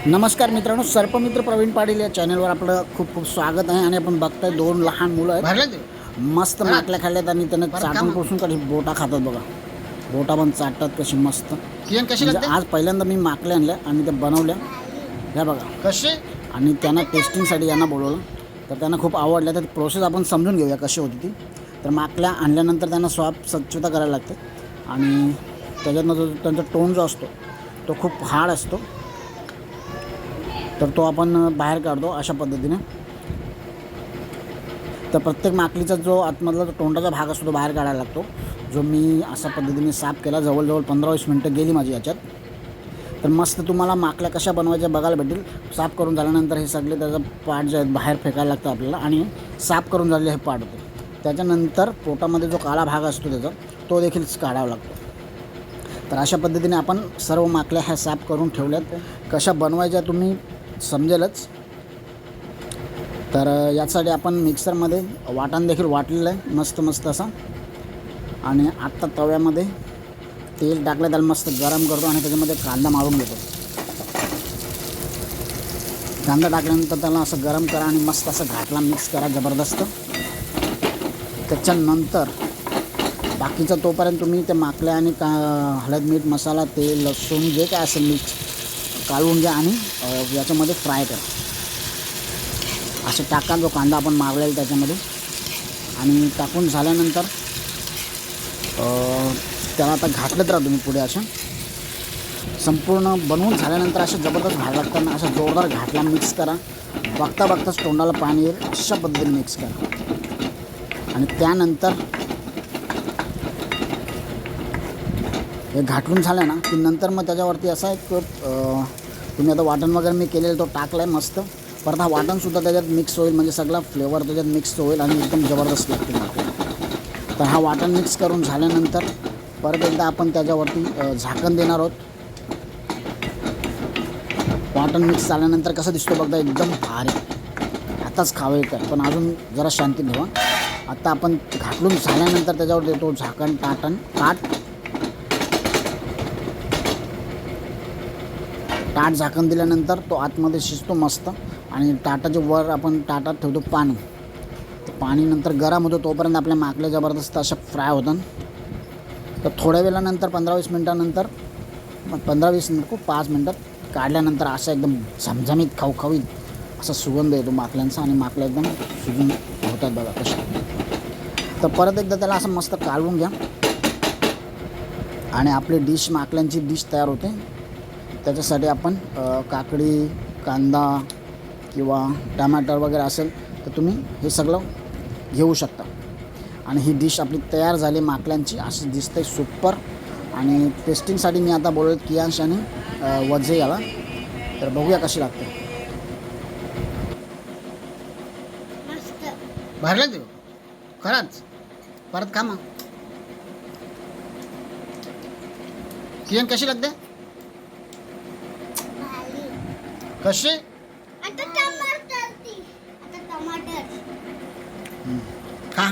नमस्कार मित्रांनो, सर्पमित्र प्रवीण पाटील या चॅनलवर आपलं खूप खूप स्वागत आहे. आणि आपण बघताय दोन लहान मुलं आहेत, मस्त माकल्या खाल्ल्यात आणि त्यांना चाटून पुसून कधी बोटा खातात बघा. बोटा पण चाटतात कशी मस्त. म्हणजे आज पहिल्यांदा मी माकल्या आणल्या आणि त्या बनवल्या ह्या बघा कसे. आणि त्यांना टेस्टिंगसाठी यांना बोलवलं तर त्यांना खूप आवडल्या. तर प्रोसेस आपण समजून घेऊया कशी होती ती. तर माकल्या आणल्यानंतर त्यांना स्वच्छता करायला लागते आणि त्याच्यातनं जो त्यांचा टोन जो असतो तो खूप हार्ड असतो, तर तो आपण बाहेर काढतो अशा पद्धतीने. तर प्रत्येक माकलीचा जो आतमधला जो तोंडाचा भाग असतो तो बाहेर काढायला लागतो, जो मी अशा पद्धतीने साफ केला. जवळजवळ 15-20 मिनटं गेली माझी याच्यात. तर मस्त तुम्हाला माकल्या कशा बनवायच्या बघायला भेटेल. साफ करून झाल्यानंतर हे सगळे त्याचा पार्ट जे आहेत बाहेर फेकायला लागतं आपल्याला, आणि साफ करून झालेले हे पार्ट होते. त्याच्यानंतर पोटामध्ये जो काळा भाग असतो त्याचा तो देखील काढावा लागतो. तर अशा पद्धतीने आपण सर्व माकल्या ह्या साफ करून ठेवल्यात. कशा बनवायच्या तुम्ही समजेलच. तर यासाठी आपण मिक्सरमध्ये वाटण देखील वाटलेलं आहे मस्त असा. आणि आत्ता तव्यामध्ये तेल टाकलं, त्याला मस्त गरम करतो आणि त्याच्यामध्ये कांदा मारून घेतो. कांदा टाकल्यानंतर त्याला असं गरम करा आणि मस्त असं घाटला मिक्स करा जबरदस्त. त्याच्यानंतर बाकीचं तोपर्यंत तुम्ही ते माकल्या आणि हळद मीठ मसाला तेल लसूण जे काय असेल मिक्स काढून घ्या आणि याच्यामध्ये फ्राय करा. असे टाका जो कांदा आपण मारलेला त्याच्यामध्ये. आणि टाकून झाल्यानंतर त्याला आता घातलंच राहा तुम्ही पुढे. अशा संपूर्ण बनवून झाल्यानंतर अशा जबरदस्त भाग लागताना अशा जोरदार घाटला मिक्स करा. बघताच तोंडाला पाणी येईल अशा पद्धतीने मिक्स करा. आणि त्यानंतर हे घाटून झालं ना की नंतर मग त्याच्यावरती असा एक तुम्ही आता वाटण वगैरे मी केलेलं तो टाकला आहे मस्त. परत हा वाटणसुद्धा त्याच्यात मिक्स होईल, म्हणजे सगळा फ्लेवर त्याच्यात मिक्स होईल आणि एकदम जबरदस्त लागते. तर हा वाटण मिक्स करून झाल्यानंतर परत एकदा आपण त्याच्यावरती झाकण देणार आहोत. वाटण मिक्स झाल्यानंतर कसं दिसतो बघता, एकदम भारी. आताच खावे काय, पण अजून जरा शांती ठेवा. आता आपण घाटून झाल्यानंतर त्याच्यावर देतो झाकण ताट झाकण दिल्यानंतर तो आतमध्ये शिजतो मस्त. आणि ताटाच्या वर आपण ताटात ठेवतो पाणी. पाणी नंतर गरम होतो तोपर्यंत आपल्या माकल्या जबरदस्त अशा फ्राय होतात. तर थोड्या वेळानंतर 15-20 मिनटानंतर, मग 15-20 नको 5 मिनटात काढल्यानंतर असा एकदम झमझमीत खवखवीत असा सुगंध येतो माकल्यांचा आणि माकल्या एकदम शिजून होतात बघा कशा. तर परत एकदा त्याला असं मस्त काढून घ्या आणि आपली डिश माकल्यांची डिश तयार होते. त्याच्यासाठी आपण काकडी कांदा किंवा टमाटर वगैरे असेल तर तुम्ही हे सगळं घेऊ शकता. आणि ही डिश आपली तयार झाली माकल्यांची, अशी दिसते सुपर. आणि टेस्टिंगसाठी मी आता बोलत कियांश आणि वजे याला. तर बघूया कशी लागते. भरलं देऊ खरंच. परत खा मग. कियान कशी लागते कशी. खा.